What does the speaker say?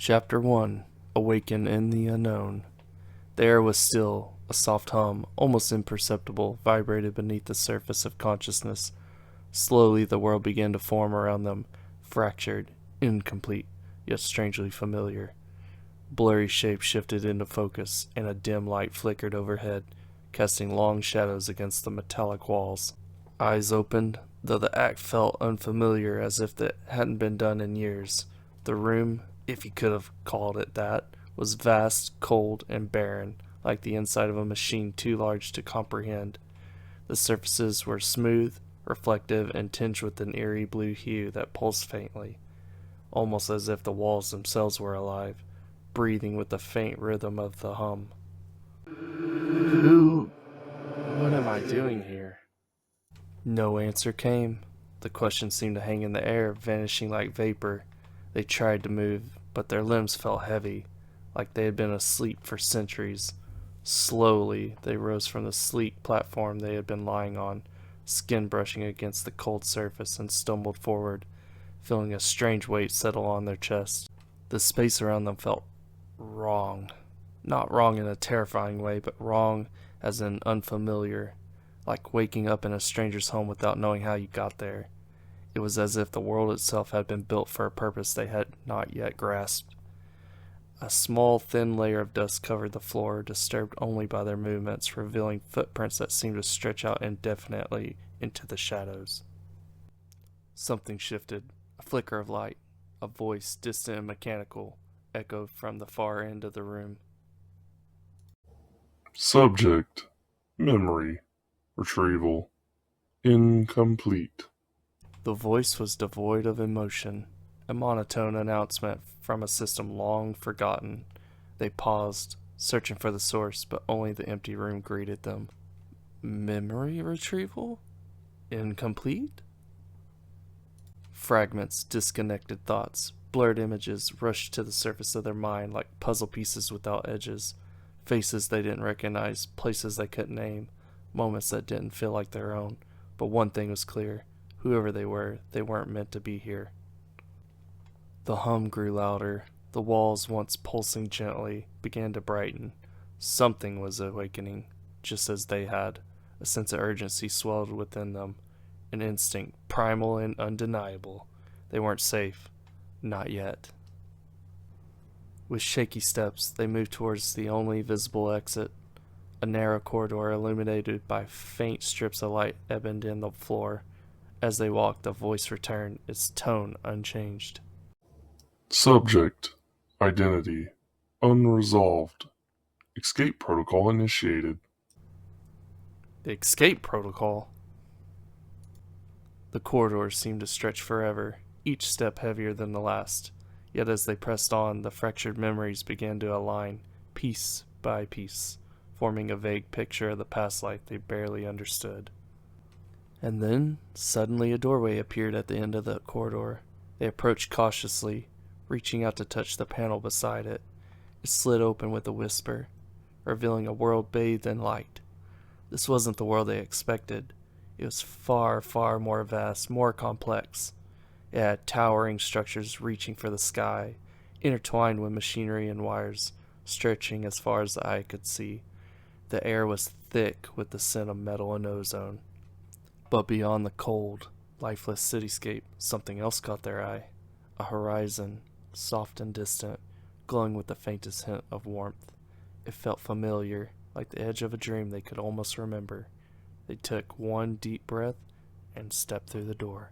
Chapter 1 Awaken in the Unknown. The air was still. A soft hum, almost imperceptible, vibrated beneath the surface of consciousness. Slowly the world began to form around them, fractured, incomplete, yet strangely familiar. Blurry shapes shifted into focus, and a dim light flickered overhead, casting long shadows against the metallic walls. Eyes opened, though the act felt unfamiliar, as if it hadn't been done in years. The room, if you could have called it that, was vast, cold, and barren, like the inside of a machine too large to comprehend. The surfaces were smooth, reflective, and tinged with an eerie blue hue that pulsed faintly, almost as if the walls themselves were alive, breathing with the faint rhythm of the hum. Who? What am I doing here? No answer came. The question seemed to hang in the air, vanishing like vapor. They tried to move, but their limbs felt heavy, like they had been asleep for centuries. Slowly, they rose from the sleek platform they had been lying on, skin brushing against the cold surface, and stumbled forward, feeling a strange weight settle on their chests. The space around them felt wrong. Not wrong in a terrifying way, but wrong as in unfamiliar, like waking up in a stranger's home without knowing how you got there. It was as if the world itself had been built for a purpose they had not yet grasped. A small, thin layer of dust covered the floor, disturbed only by their movements, revealing footprints that seemed to stretch out indefinitely into the shadows. Something shifted. A flicker of light. A voice, distant and mechanical, echoed from the far end of the room. Subject: Memory. Retrieval. Incomplete. The voice was devoid of emotion, a monotone announcement from a system long forgotten. They paused, searching for the source, but only the empty room greeted them. Memory retrieval? Incomplete? Fragments, disconnected thoughts, blurred images rushed to the surface of their mind like puzzle pieces without edges. Faces they didn't recognize, places they couldn't name, moments that didn't feel like their own. But one thing was clear. Whoever they weren't meant to be here. The hum grew louder. The walls, once pulsing gently, began to brighten. Something was awakening, just as they had. A sense of urgency swelled within them. An instinct, primal and undeniable. They weren't safe. Not yet. With shaky steps, they moved towards the only visible exit. A narrow corridor illuminated by faint strips of light eboned in the floor. As they walked, the voice returned, its tone unchanged. Subject: Identity. Unresolved. Escape protocol initiated. The escape protocol? The corridor seemed to stretch forever, each step heavier than the last. Yet as they pressed on, the fractured memories began to align, piece by piece, forming a vague picture of the past life they barely understood. And then, suddenly a doorway appeared at the end of the corridor. They approached cautiously, reaching out to touch the panel beside it. It slid open with a whisper, revealing a world bathed in light. This wasn't the world they expected. It was far, far more vast, more complex. It had towering structures reaching for the sky, intertwined with machinery and wires, stretching as far as the eye could see. The air was thick with the scent of metal and ozone. But beyond the cold, lifeless cityscape, something else caught their eye. A horizon, soft and distant, glowing with the faintest hint of warmth. It felt familiar, like the edge of a dream they could almost remember. They took one deep breath and stepped through the door.